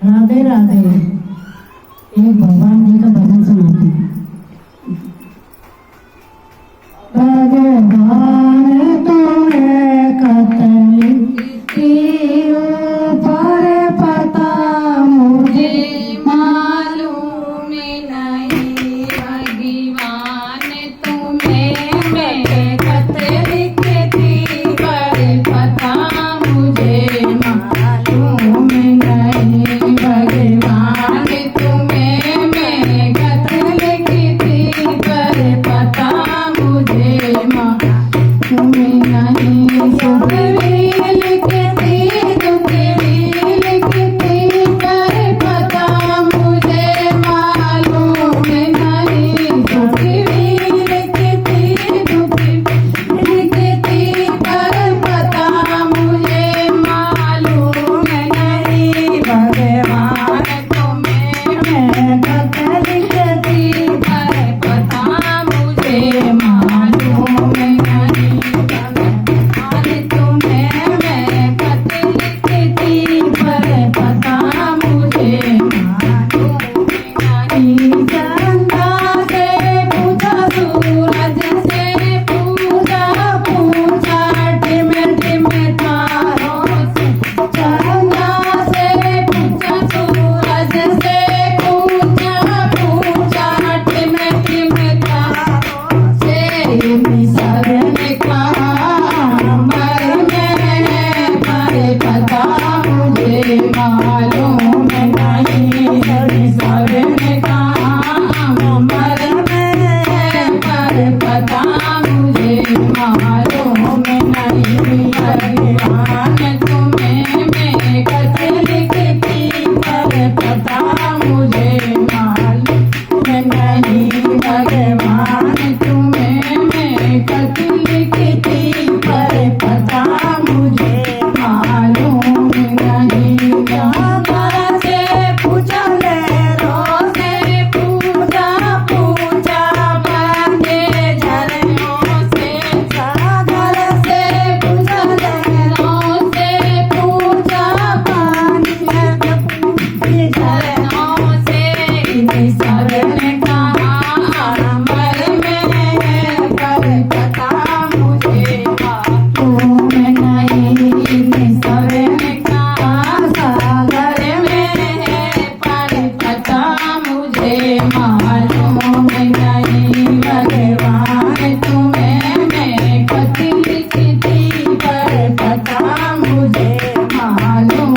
राधे राधे। एक भगवान जी का भजन सुनाती हूँ। भगवान तुम्हें कतली पर पता मुझे मालूम नहीं। भगवान तुम्हें मैं खत लिखती पर पता मुझे मालूम नहीं। भगवान तुम्हें मैं खत लिखती पर पता मुझे मालूम नहीं। सुख भी लिखती दुख भी लिखती पर पता मुझे मालूम नहीं। सुख भी लिखती दुख भी लिखती पर पता मुझे मालूम नहीं। भगवान तुम्हें मैं खत लिखती पर पता मुझे मालूम नहीं। भगवान तुम्हें मैं खत लिखती पर पता मुझे मालूम नहीं। चंदा से पूछा सूरज से पूछा टिम टिम तारों से। चंदा से पूछा सूरज से पूछा टिम टिम तारों से। निसर ने कहा मर में पर पता मुझे मालूम नहीं। निसर ने कहा मर में पर पता मुझे मालूम नहीं। भगवान तुम्हें मैं खत लिखती पर पता मुझे मालूम नहीं। भगवान तुम्हें मैं खत लिखती पर पता मुझे मालूम नहीं। गंगा से पूछा लहरों से पूछा बंदे झरनों से। सागर से पूछा लहरों से पूछा बंदे झरनों से। निसर ने कहा मर में पर पता मुझे मालूम नहीं। निसर ने कहा सागर में पर पता मुझे मालूम नहीं। भगवान तुम्हें मैं खत लिखती पर पता मुझे मालूम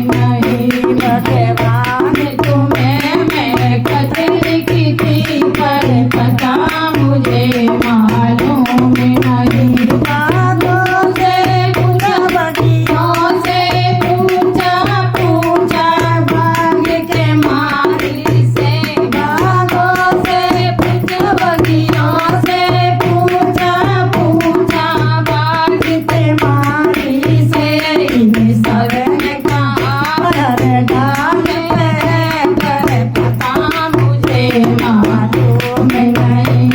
नहीं। भगवान तुम्हें मैं खत लिखती पर पता मुझे मालूम नहीं। बागों से पूछा बगियों से पूछा बाग के माली से। बागों से पूछा बगियों से पूछा बाग के माली से। निसर ने कहा हर डाल पर पता मुझे मालूम नहीं।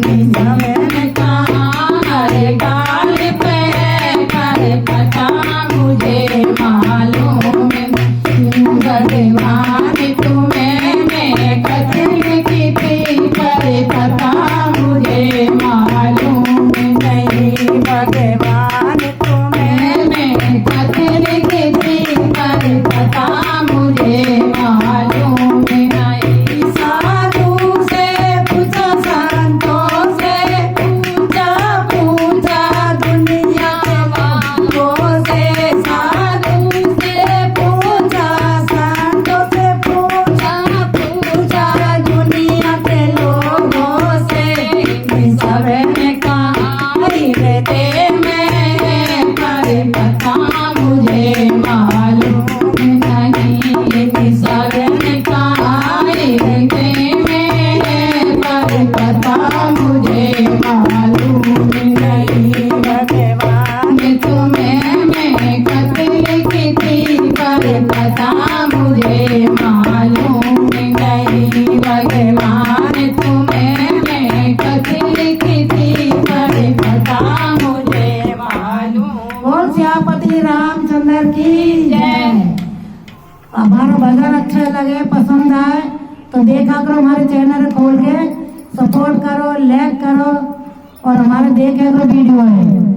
निसर ने कहा हर डाल पर पता मुझे मालूम नहीं। भगवान तुम्हें मैं खत लिखती पर पता मुझे मालूम नहीं। भगवान तुम्हें मैं खत लिखती पर पता मुझे मालूम नहीं। साधु से पूछा संतों से पूछा दुनिया वालों से। साधु से पूछा संतों से पूछा दुनिया के लोगों से। निसर ने कहा रहते में पर पता मुझे मालूम नहीं। निसर ने कहा रहते में पर पता मुझे मालूम नहीं। भगवान तुम्हें मैं खत लिखती पर पता मुझे मालूम नहीं। भगवान तुम्हें मैं खत लिखती पर पता मुझे मालूम। बोल श्यामपति रामचंद्र की जय। हमारा भजन लगे, पसंद आए तो देखा करो, हमारे चैनल खोल के सपोर्ट करो, लाइक करो और हमारे देखे करो वीडियो है।